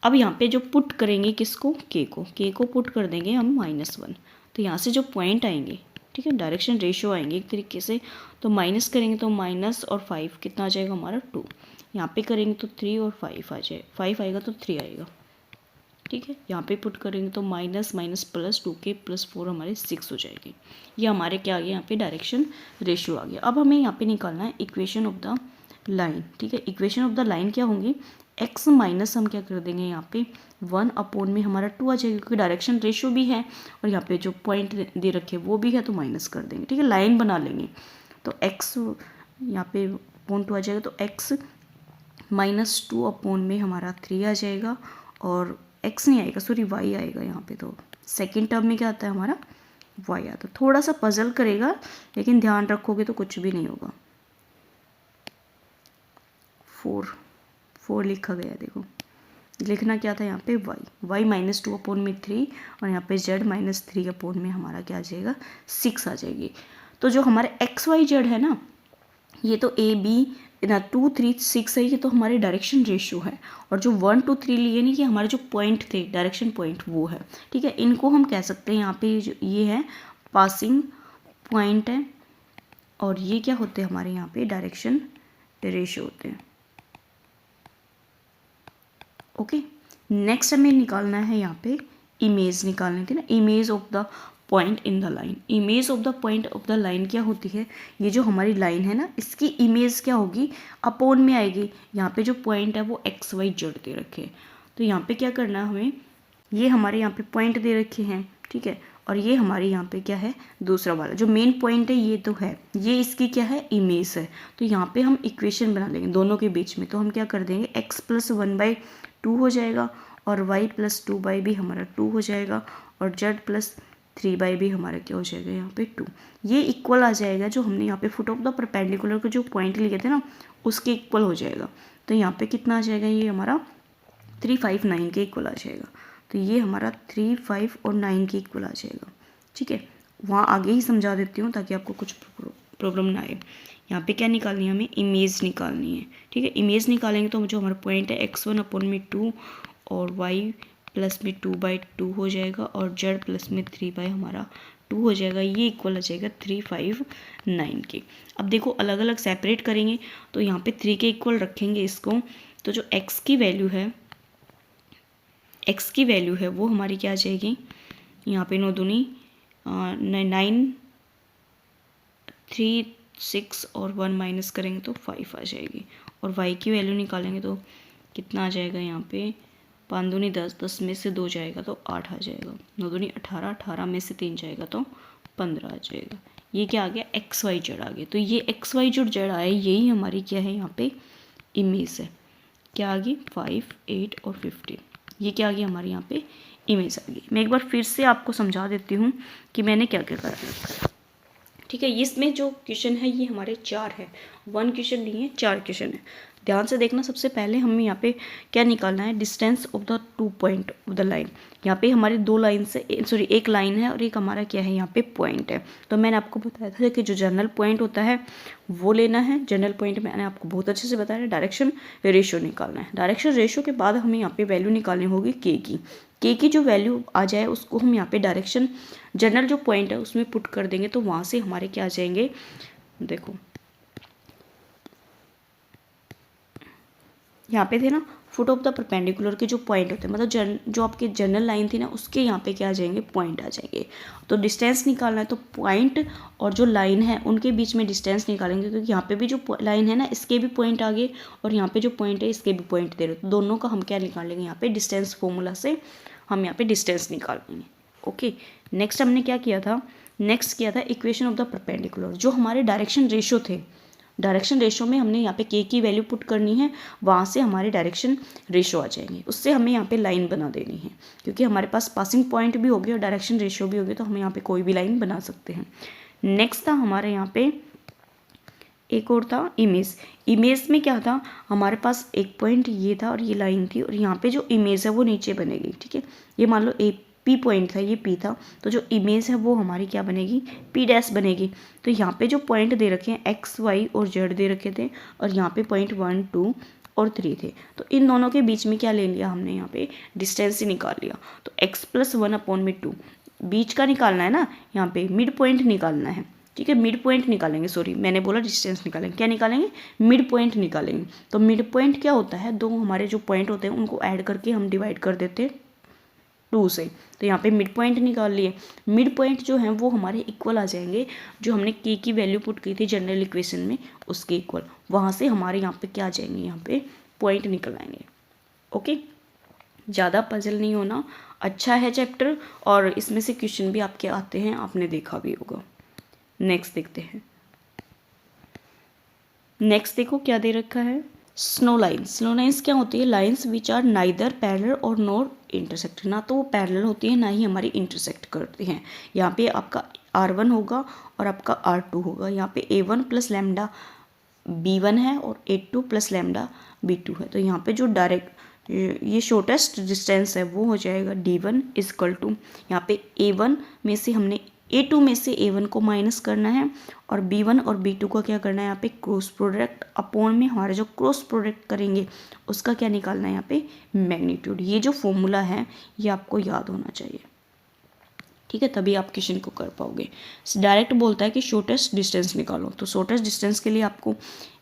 अब यहाँ पे जो पुट करेंगे किसको, k को पुट कर देंगे हम -1। तो यहाँ से जो पॉइंट आएंगे, ठीक है, डायरेक्शन रेशियो आएंगे एक तरीके से, तो माइनस करेंगे तो माइनस और 5 कितना आ जाएगा हमारा 2। यहाँ पे करेंगे तो 3 और 5 आ जाए, 5 आएगा तो 3 आएगा। ठीक है, यहाँ पे पुट करेंगे तो माइनस प्लस 2k + 4 हमारे 6 हो जाएगी। ये हमारे क्या आ गया, यहाँ पे डायरेक्शन रेशियो आ गया। अब हमें यहाँ पे निकालना है इक्वेशन ऑफ द लाइन। ठीक है, इक्वेशन ऑफ द लाइन क्या होंगी, x माइनस हम क्या कर देंगे यहाँ पे 1 में हमारा 2 आ जाएगा, क्योंकि डायरेक्शन रेशियो भी है और यहाँ पे जो पॉइंट दे रखे वो भी है, तो माइनस कर देंगे। ठीक है, लाइन बना लेंगे, तो x यहाँ पे 2 आ जाएगा, तो x -2 में हमारा 3 आ जाएगा, और x नहीं आएगा, सॉरी y आएगा यहाँ पे। तो सेकेंड टर्म में क्या आता है हमारा y आता है। थोड़ा सा पजल करेगा, लेकिन ध्यान रखोगे तो कुछ भी नहीं होगा। 4 लिखा गया, देखो लिखना क्या था यहाँ पे y -2 में 3, और यहाँ पे z -3 में हमारा क्या आ जाएगा 6 आ जाएगी। तो जो हमारे XYZ है ना, ये तो AB ना 2 3 6 है, ये तो हमारे डायरेक्शन रेशियो है, और जो 1 2 3 लिए नहीं, ये हमारे जो पॉइंट थे डायरेक्शन पॉइंट वो है। ठीक है, इनको हम कह सकते हैं यहाँ पे जो ये है पासिंग पॉइंट है, और ये क्या होते हैं हमारे यहाँ पे डायरेक्शन रेशियो होते हैं। ओके, नेक्स्ट हमें निकालना है यहाँ पे इमेज निकालनी थी ना, image of the point in the line. Image of the point of the line क्या होती है, ये जो हमारी लाइन है ना, इसकी इमेज क्या होगी, अपोन में आएगी। यहाँ पे जो पॉइंट है वो XYZ दे रखे, तो यहाँ पे क्या करना है हमें, ये हमारे यहाँ पे पॉइंट दे रखे हैं, ठीक है, और ये हमारे यहाँ पे क्या है दूसरा वाला जो मेन पॉइंट है, ये तो है, ये इसकी क्या है इमेज है। तो यहाँ पे हम इक्वेशन बना लेंगे दोनों के बीच में। तो हम क्या कर देंगे, x + 1/2 हो जाएगा, और y + 2 भी हमारा 2 हो जाएगा, और z + 3 भी हमारा क्या हो जाएगा यहाँ पे 2। ये इक्वल आ जाएगा जो हमने यहाँ पे फुट ऑफ द परपेंडिकुलर के जो पॉइंट लिए थे ना उसके इक्वल हो जाएगा। तो यहाँ पे कितना आ जाएगा, ये हमारा 3 5 9 के इक्वल आ जाएगा। तो ये हमारा 3 5 और 9 के इक्वल आ जाएगा। ठीक है, वहाँ आगे ही समझा देती हूँ ताकि आपको कुछ प्रॉब्लम ना आए। यहाँ पे क्या निकालनी है, हमें इमेज निकालनी है। ठीक है, इमेज निकालेंगे तो जो हमारा पॉइंट है x1 में 2 और y + में 2/2 हो जाएगा, और z + में 3 हमारा 2 हो जाएगा। ये इक्वल आ जाएगा 3 5 9 के। अब देखो अलग अलग सेपरेट करेंगे तो यहाँ पे 3 के इक्वल रखेंगे इसको, तो जो x की वैल्यू है वो हमारी क्या आ जाएगी, यहाँ पे 9 दूनी 9 3 6 और 1 माइनस करेंगे तो 5 आ जाएगी। और y की वैल्यू निकालेंगे तो कितना आ जाएगा, यहाँ पे 5 दूनी 10, 10 में से 2 जाएगा तो 8 आ जाएगा, 9 दूनी 18, 18 में से 3 जाएगा तो 15 आ जाएगा। ये क्या आ गया, XYZ आ गया। तो ये XYZ आया, यही हमारी क्या है यहाँ पे इमेज है। क्या आ गई, 5 8 और 15, ये क्या आ गया हमारे यहाँ पे इमेज आ गई। मैं एक बार फिर से आपको समझा देती हूँ कि मैंने क्या क्या करा है। ठीक है, इसमें जो क्वेश्चन है ये हमारे 4 है, 1 क्वेश्चन नहीं है, 4 क्वेश्चन है। ध्यान से देखना। सबसे पहले हमें यहाँ पे क्या निकालना है, distance of the 2 point of the line. यहाँ पे हमारी 2 लाइन से सॉरी एक लाइन है और एक हमारा क्या है यहाँ पे पॉइंट है। तो मैंने आपको बताया था कि जो जनरल पॉइंट होता है वो लेना है। जनरल पॉइंट मैंने आपको बहुत अच्छे से बताया, डायरेक्शन रेशियो निकालना है। डायरेक्शन रेशियो के बाद हमें यहाँ पे वैल्यू निकालनी होगी के की। के की जो वैल्यू आ जाए उसको हम यहाँ पे डायरेक्शन जनरल जो पॉइंट है उसमें पुट कर देंगे, तो वहाँ से हमारे क्या आ जाएंगे, देखो यहाँ पे थे ना फुट ऑफ द परपेंडिकुलर के जो पॉइंट होते हैं, मतलब जो आपकी जनरल लाइन थी ना उसके यहाँ पे क्या आ जाएंगे, पॉइंट आ जाएंगे। तो डिस्टेंस निकालना है तो पॉइंट और जो लाइन है उनके बीच में डिस्टेंस निकालेंगे, क्योंकि यहाँ पे भी जो लाइन है ना इसके भी पॉइंट आ गए और यहाँ पे जो पॉइंट है इसके भी पॉइंट दे रहे, तो दोनों का हम क्या निकालेंगे, यहाँ पे डिस्टेंस फॉर्मूला से हम यहाँ पे डिस्टेंस निकाल लेंगे। ओके, नेक्स्ट हमने क्या किया था, नेक्स्ट किया था इक्वेशन ऑफ द परपेंडिकुलर। जो हमारे डायरेक्शन रेशो थे, डायरेक्शन रेशो में हमने यहाँ पे के की वैल्यू पुट करनी है, वहाँ से हमारे डायरेक्शन रेशो आ जाएंगे, उससे हमें यहाँ पे लाइन बना देनी है, क्योंकि हमारे पास पासिंग पॉइंट भी होगी और डायरेक्शन रेशो भी होगी, तो हम यहाँ पे कोई भी लाइन बना सकते हैं। नेक्स्ट था हमारे यहाँ पे एक और था इमेज। इमेज में क्या था, हमारे पास एक पॉइंट ये था और ये लाइन थी, और यहाँ पे जो इमेज है वो नीचे बनेगी। ठीक है, ये मान लो ए पी पॉइंट था, ये पी था, तो जो इमेज है वो हमारी क्या बनेगी, पी डैश बनेगी। तो यहाँ पे जो पॉइंट दे रखे हैं एक्स वाई और जेड दे रखे थे, और यहाँ पे पॉइंट 1 2 और 3 थे, तो इन दोनों के बीच में क्या ले लिया हमने, यहाँ पे डिस्टेंस ही निकाल लिया। तो x + 1/2 बीच का निकालना है ना, यहाँ पे मिड पॉइंट निकालना है। ठीक है, मिड पॉइंट निकालेंगे, सॉरी मैंने बोला डिस्टेंस निकालेंगे, क्या निकालेंगे, मिड पॉइंट निकालेंगे। तो मिड पॉइंट क्या होता है, दो हमारे जो पॉइंट होते हैं उनको ऐड करके हम डिवाइड कर देते हैं 2 से, तो यहाँ पे मिड पॉइंट निकाल लिए। मिड पॉइंट जो है वो हमारे इक्वल आ जाएंगे, जो हमने के की वैल्यू पुट की थी जनरल इक्वेशन में उसके इक्वल, वहाँ से हमारे यहाँ पे क्या आ जाएंगे, यहाँ पे पॉइंट निकल आएंगे। ओके, ज़्यादा पजल नहीं होना, अच्छा है चैप्टर, और इसमें से क्वेश्चन भी आपके आते हैं, आपने देखा भी होगा। नेक्स्ट देखते हैं, नेक्स्ट देखो क्या दे रखा है, स्नो लाइन्स। स्नो लाइन्स क्या होती है, lines which are neither parallel और नॉर इंटरसेक्ट, ना तो वो पैरेलल होती है ना ही हमारी इंटरसेक्ट करती हैं। यहाँ पे आपका R1 होगा और आपका R2 होगा, यहाँ पे A1 + लैम्डा B1 है और A2 + लैम्डा B2 है। तो यहाँ पे जो डायरेक्ट ये शॉर्टेस्ट डिस्टेंस है वो हो जाएगा D1 = यहाँ पे A1 में से हमने A2 में से A1 को माइनस करना है, और B1 और B2 का क्या करना है, यहाँ पे क्रॉस प्रोडक्ट अपॉन में हमारा जो क्रॉस प्रोडक्ट करेंगे उसका क्या निकालना है, यहाँ पे मैग्नीट्यूड। ये जो फॉर्मूला है ये आपको याद होना चाहिए। ठीक है, तभी आप क्वेश्चन को कर पाओगे। डायरेक्ट बोलता है कि शॉर्टेस्ट डिस्टेंस निकालो, तो शॉर्टेस्ट डिस्टेंस के लिए आपको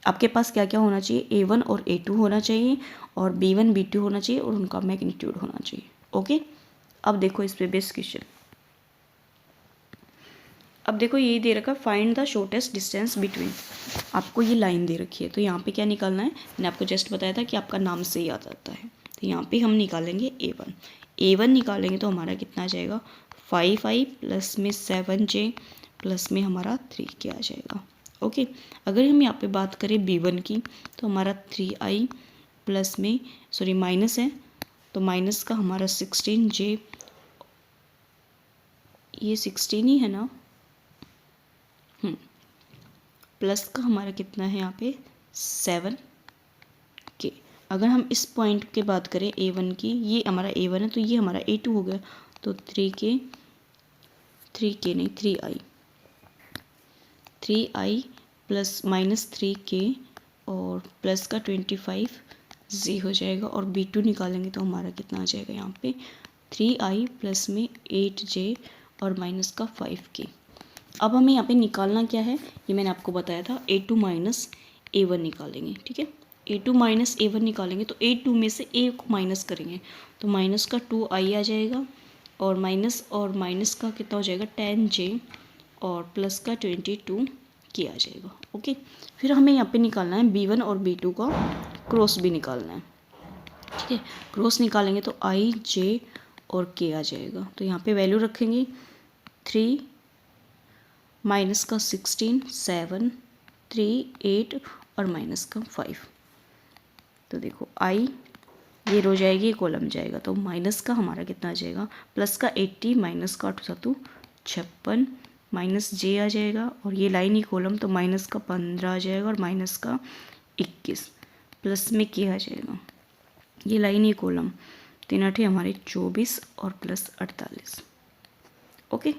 आपके पास क्या क्या होना चाहिए, A1 और A2 होना चाहिए, और B1 B2 होना चाहिए, और उनका मैग्नीट्यूड होना चाहिए। ओके, अब देखो इस पे बेस्ट क्वेश्चन। अब देखो यही दे रखा है, find the shortest distance between, आपको ये लाइन दे रखी है, तो यहाँ पे क्या निकालना है, मैंने आपको जस्ट बताया था कि आपका नाम से ही आ जाता है। तो यहाँ पे हम निकालेंगे A1 निकालेंगे तो हमारा कितना आ जाएगा, 5i प्लस में 7j प्लस में हमारा 3k आ जाएगा। ओके, अगर हम यहाँ पे बात करें B1 की, तो हमारा 3i प्लस में सॉरी माइनस है, तो माइनस का हमारा 16j, ये 16 ही है ना, प्लस का हमारा कितना है यहाँ पे 7k। अगर हम इस पॉइंट के बात करें A1 की, ये हमारा A1 है तो ये हमारा A2 हो गया, तो 3k नहीं 3i प्लस माइनस 3k और प्लस का 25 हो जाएगा, और B2 निकालेंगे तो हमारा कितना आ जाएगा, यहाँ पे 3i प्लस में 8j और माइनस का 5k। अब हमें यहाँ पे निकालना क्या है, ये मैंने आपको बताया था, A2 माइनस A1 निकालेंगे। ठीक है, A2 माइनस A1 निकालेंगे तो A2 में से A को माइनस करेंगे, तो माइनस का 2i आ जाएगा, और माइनस का कितना हो जाएगा 10j, और प्लस का 22k आ जाएगा। ओके, फिर हमें यहाँ पे निकालना है B1 और B2 का क्रॉस भी निकालना है। ठीक है, क्रॉस निकालेंगे तो i j और k आ जाएगा, तो यहाँ पे वैल्यू रखेंगे 3 माइनस का 16 7 3 8 और माइनस का 5। तो देखो आई ये रो जाएगी, ये कॉलम जाएगा, तो माइनस का हमारा कितना आ जाएगा, प्लस का 80 माइनस का 8 56 माइनस जे आ जाएगा, और ये लाइन ही कॉलम, तो माइनस का 15 आ जाएगा और माइनस का 21, प्लस में क्या आ जाएगा, ये लाइन ही कॉलम, 3 8 हमारे 24 और प्लस 48। ओके,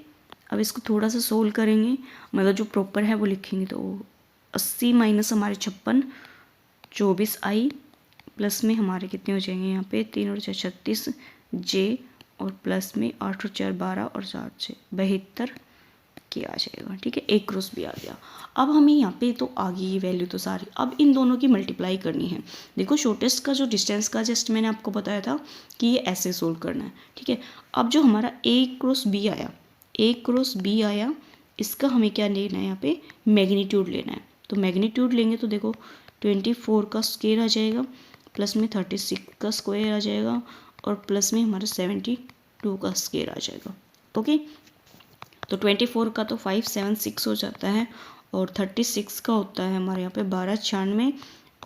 अब इसको थोड़ा सा सोल्व करेंगे, मतलब जो प्रॉपर है वो लिखेंगे, तो 80 माइनस हमारे 56 24i प्लस में हमारे कितने हो जाएंगे, यहाँ पे 3 और 4 36 जे और प्लस में 8 और 4 12 और 7 6 72 के आ जाएगा। ठीक है, एक क्रॉस भी आ गया। अब हमें यहाँ पे तो आ गई ये वैल्यू तो सारी, अब इन दोनों की मल्टीप्लाई करनी है। देखो शॉर्टेस्ट का जो डिस्टेंस का जस्ट मैंने आपको बताया था कि ये ऐसे सोल्व करना है। ठीक है, अब जो हमारा ए क्रॉस बी आया, ए क्रॉस बी आया, इसका हमें क्या लेना है, यहाँ पे मैग्नीट्यूड लेना है। तो मैग्नीट्यूड लेंगे तो देखो 24 का स्क्वायर आ जाएगा, प्लस में 36 का स्क्वायर आ जाएगा, और प्लस में हमारा 72 का स्क्वायर आ जाएगा। ओके, तो 24 का तो 576 हो जाता है, और 36 का होता है हमारे यहाँ पे 1296,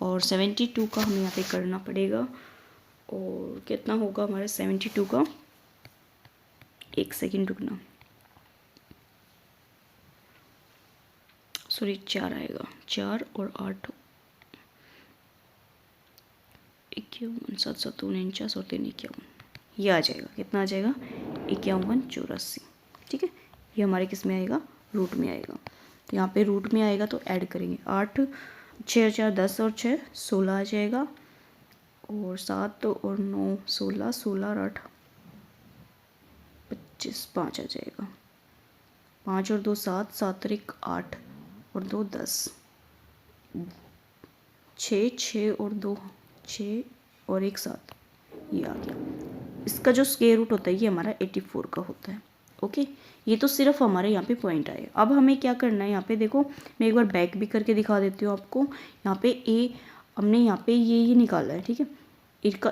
और 72 का हमें यहाँ पे करना पड़ेगा, और कितना होगा हमारे 72 का, एक सेकेंड रुकना, सॉरी 4 आएगा, 4 और 8 51 7 7 49 और 3 51, ये आ जाएगा, कितना आ जाएगा 51 84। ठीक है, ये हमारे किस में आएगा, रूट में आएगा। तो यहाँ पे रूट में आएगा तो ऐड करेंगे, 8 6 4 10 और 6 16 आ जाएगा, और 7 और 9 16 16 और 8 25 5 आ जाएगा, 5 और 2 7 7 और 1 8 और 2 10 6 6 और 2 6 और 1 7, ये आ गया। इसका जो स्क्वायर रूट होता है ये हमारा 84 का होता है। ओके, ये तो सिर्फ हमारे यहाँ पे पॉइंट आए। अब हमें क्या करना है, यहाँ पे देखो मैं एक बार बैक भी करके दिखा देती हूँ आपको। यहाँ पे ए हमने यहाँ पे ये निकाला है। ठीक है,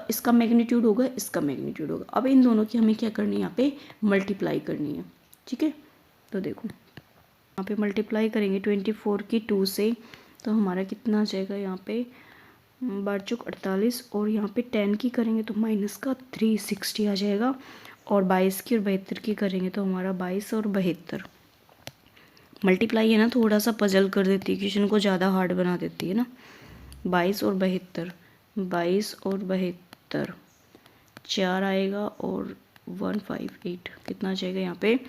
इसका मैग्नीट्यूड होगा, इसका मैग्नीट्यूड होगा। अब इन दोनों की हमें क्या करनी है, यहाँ पे मल्टीप्लाई करनी है। ठीक है, तो देखो यहाँ पे मल्टीप्लाई करेंगे 24 की 2 से, तो हमारा कितना आ जाएगा, यहाँ पे 12 48, और यहाँ पे 10 की करेंगे तो माइनस का 360 आ जाएगा, और 22 की और 72 की करेंगे तो हमारा 22 और 72। मल्टीप्लाई है ना, थोड़ा सा पजल कर देती है, क्वेश्चन को ज़्यादा हार्ड बना देती है ना। 22 और 72, 22 और 72 4 आएगा, और 158 कितना आ जाएगा यहाँ पे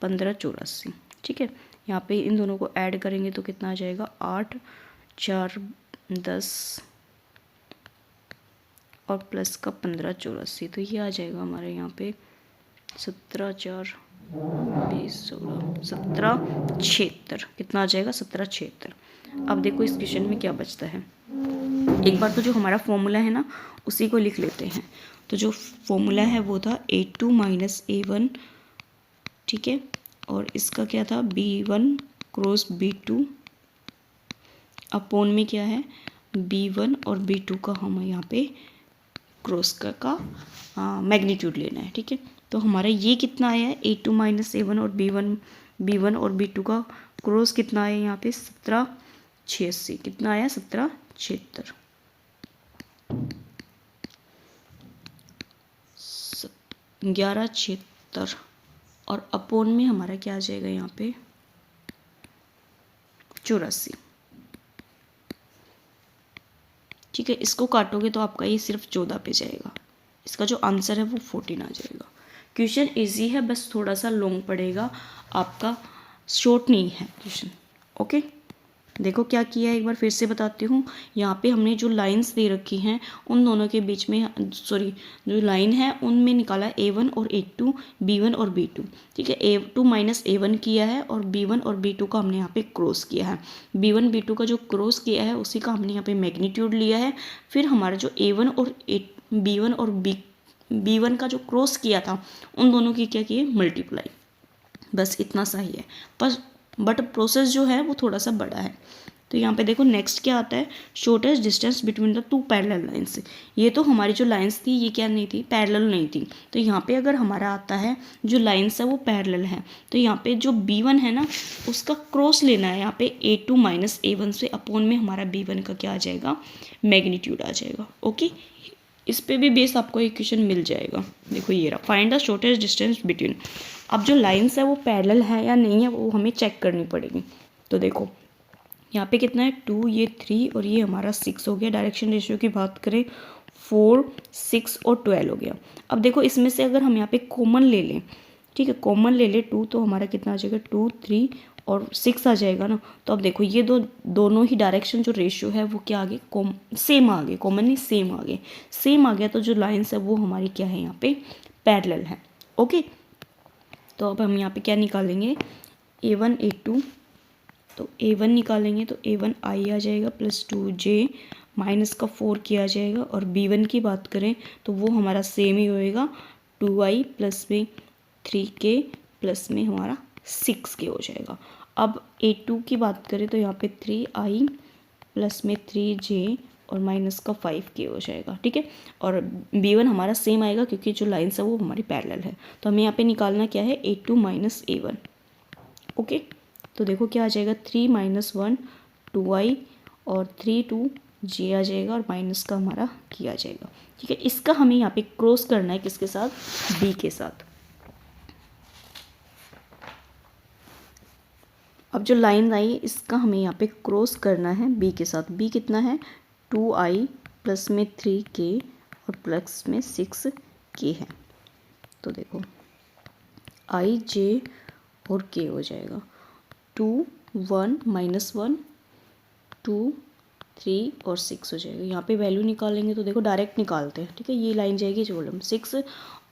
15 84। ठीक है, यहाँ पे इन दोनों को ऐड करेंगे तो कितना आ जाएगा 8 4 10 और प्लस का 15 84, तो ये आ जाएगा हमारे यहाँ पे 17 4 20 16 17 76, कितना आ जाएगा 17 76। अब देखो इस क्वेश्चन में क्या बचता है, एक बार तो जो हमारा फॉर्मूला है ना उसी को लिख लेते हैं। तो जो फॉर्मूला है वो था A2 माइनस A1। ठीक है, और इसका क्या था B1 क्रॉस B2 अपॉन में क्या है B1 और B2 का हम यहाँ पे क्रॉस का मैग्नीट्यूड लेना है। ठीक है, तो हमारा ये कितना आया है A2 माइनस A1 और B1 और B2 का क्रॉस कितना आया यहाँ पे 17 86, कितना आया 17 76, 11 76, और अपोन में हमारा क्या आ जाएगा यहाँ पे 84। ठीक है, इसको काटोगे तो आपका ये सिर्फ 14 पे जाएगा, इसका जो आंसर है वो 14 आ जाएगा। क्वेश्चन इजी है, बस थोड़ा सा लॉन्ग पड़ेगा, आपका शॉर्ट नहीं है क्वेश्चन। ओके, देखो क्या किया है, एक बार फिर से बताती हूँ। यहाँ पे हमने जो लाइंस दे रखी हैं उन दोनों के बीच में, सॉरी जो लाइन है उनमें निकाला A1 और A2, B1 और B2। ठीक है, A2 माइनस A1 किया है, और B1 और B2 का हमने यहाँ पे क्रॉस किया है। B1 B2 का जो क्रॉस किया है उसी का हमने यहाँ पे मैग्नीट्यूड लिया है। फिर हमारा जो A1 और B1 और B1 का जो क्रॉस किया था उन दोनों की क्या किए मल्टीप्लाई, बस इतना सा ही है। बट प्रोसेस जो है वो थोड़ा सा बड़ा है। तो यहाँ पे देखो नेक्स्ट क्या आता है, shortest distance between the 2 parallel lines. ये तो हमारी जो लाइंस थी ये क्या नहीं थी, पैरेलल नहीं थी। तो यहाँ पे अगर हमारा आता है जो लाइंस है वो पैरेलल है, तो यहाँ पे जो B1 है ना उसका क्रॉस लेना है यहाँ पे A2 माइनस A1 से, अपॉन में हमारा B1 का क्या आ जाएगा मैग्नीट्यूड आ जाएगा। ओके, इस पे भी बेस आपको एक क्वेश्चन मिल जाएगा। देखो ये रहा, find the shortest distance between. अब जो लाइंस है वो पैरेलल है या नहीं है वो हमें चेक करनी पड़ेगी। तो देखो यहाँ पे कितना है 2, ये 3 और ये हमारा 6 हो गया। डायरेक्शन रेशियो की बात करें 4 6 और 12 हो गया। अब देखो इसमें से अगर हम यहाँ पे कॉमन ले लें, ठीक है कॉमन ले लें 2, तो हमारा कितना आ जाएगा 2 3 और 6 आ जाएगा ना। तो अब देखो ये दोनों ही डायरेक्शन जो रेशियो है वो क्या आ गए सेम आ गए, कॉमन नहीं सेम आ गए। सेम आ गया तो जो लाइन्स है वो हमारी क्या है यहाँ पे पैरेलल हैं। ओके, तो अब हम यहाँ पे क्या निकालेंगे, A1 A2, तो A1 निकालेंगे तो A1 I आ जाएगा प्लस 2J माइनस का 4 किया जाएगा, और B1 की बात करें तो वो हमारा सेम ही होएगा 2I प्लस में 3K प्लस में हमारा 6K हो जाएगा। अब A2 की बात करें तो यहाँ पे 3I प्लस में 3J और माइनस का 5K हो जाएगा। ठीक है, और B1 हमारा सेम आएगा क्योंकि जो लाइन्स है वो हमारी पैरेलल है। तो हमें यहाँ पे निकालना क्या है, A2 माइनस A1। ओके, तो देखो क्या आ जाएगा, 3 माइनस 1 2I और 3 2J आ जाएगा और माइनस का हमारा किया जाएगा। ठीक है, इसका हमें यहाँ पे क्रॉस करना है किसके साथ, B के साथ। अब जो लाइन आई इसका हमें यहाँ पे क्रॉस करना है B के साथ। B कितना है, 2I प्लस में 3K और प्लस में 6K है। तो देखो I J और K हो जाएगा 2 1 माइनस 1 2 3 और 6 हो जाएगा। यहाँ पे वैल्यू निकालेंगे तो देखो डायरेक्ट निकालते हैं। ठीक है, ये लाइन जाएगी कॉलम 6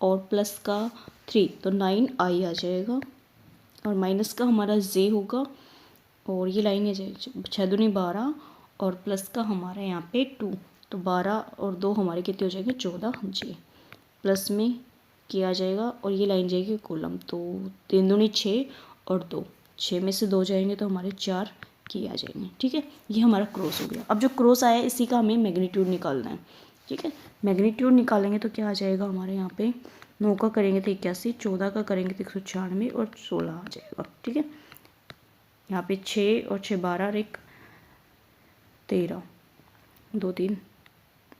और प्लस का 3 तो 9I आ जाएगा और माइनस का हमारा J होगा और ये लाइन आ जाएगी 6 दूनी 12 और प्लस का हमारा यहाँ पे 2 तो 12 और 2 हमारे कितने हो जाएंगे 14J प्लस में किया जाएगा और ये लाइन जाएगी कॉलम, तो 3 दूनी 6 और 2 6 में से 2 जाएंगे तो हमारे 4 किए आ जाएंगे। ठीक है, ये हमारा क्रॉस हो गया। अब जो क्रॉस आया है इसी का हमें मैग्नीट्यूड निकालना है। ठीक है, मैग्नीट्यूड निकालेंगे तो क्या आ जाएगा हमारे यहाँ पे, 9 का करेंगे तो 81, 14 का करेंगे तो 196 और 16 आ जाएगा। ठीक है, यहाँ पे 6 और 6 12 और 1 13 2 3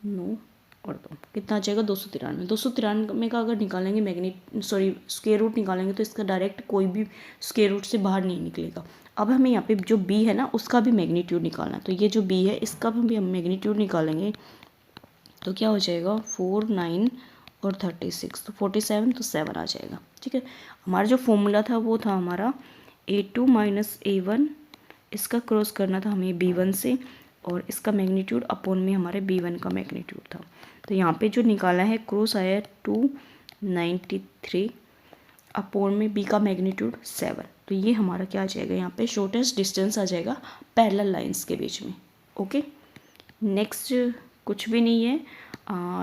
9 और 2 कितना आ जाएगा 293। 293 का अगर निकालेंगे स्क्वायर रूट निकालेंगे तो इसका डायरेक्ट कोई भी स्क्वायर रूट से बाहर नहीं निकलेगा। अब हमें यहाँ पे जो B है ना उसका भी मैग्नीट्यूड निकालना है, तो ये जो B है इसका भी हम मैग्नीट्यूड निकालेंगे तो क्या हो जाएगा 4 9 और 36 तो 47 तो 7 आ जाएगा। ठीक है, हमारा जो फॉर्मूला था वो था हमारा A2 माइनस A1, इसका क्रॉस करना था हमें B1 से और इसका मैग्नीट्यूड अपॉन में हमारे B1 का मैग्नीट्यूड था। तो यहाँ पे जो निकाला है क्रॉस आया 293 अपॉन में B का मैग्नीट्यूड 7, तो ये हमारा क्या आ जाएगा, यहाँ पे शॉर्टेस्ट डिस्टेंस आ जाएगा पैरेलल लाइंस के बीच में। ओके, नेक्स्ट कुछ भी नहीं है,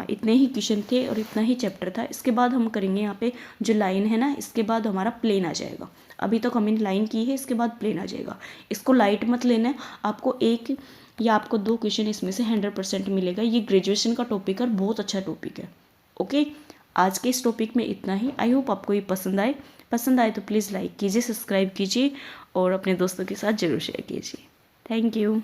इतने ही क्वेश्चन थे और इतना ही चैप्टर था। इसके बाद हम करेंगे यहाँ पे जो लाइन है ना इसके बाद हमारा प्लेन आ जाएगा। अभी तक हमने लाइन की है, इसके बाद प्लेन आ जाएगा। इसको लाइट मत लेना है, आपको एक या आपको 2 क्वेश्चन इसमें से 100% मिलेगा। ये ग्रेजुएशन का टॉपिक है, बहुत अच्छा टॉपिक है। ओके, आज के इस टॉपिक में इतना ही। आई होप आपको ये पसंद आए तो प्लीज़ लाइक कीजिए, सब्सक्राइब कीजिए और अपने दोस्तों के साथ ज़रूर शेयर कीजिए। Thank you.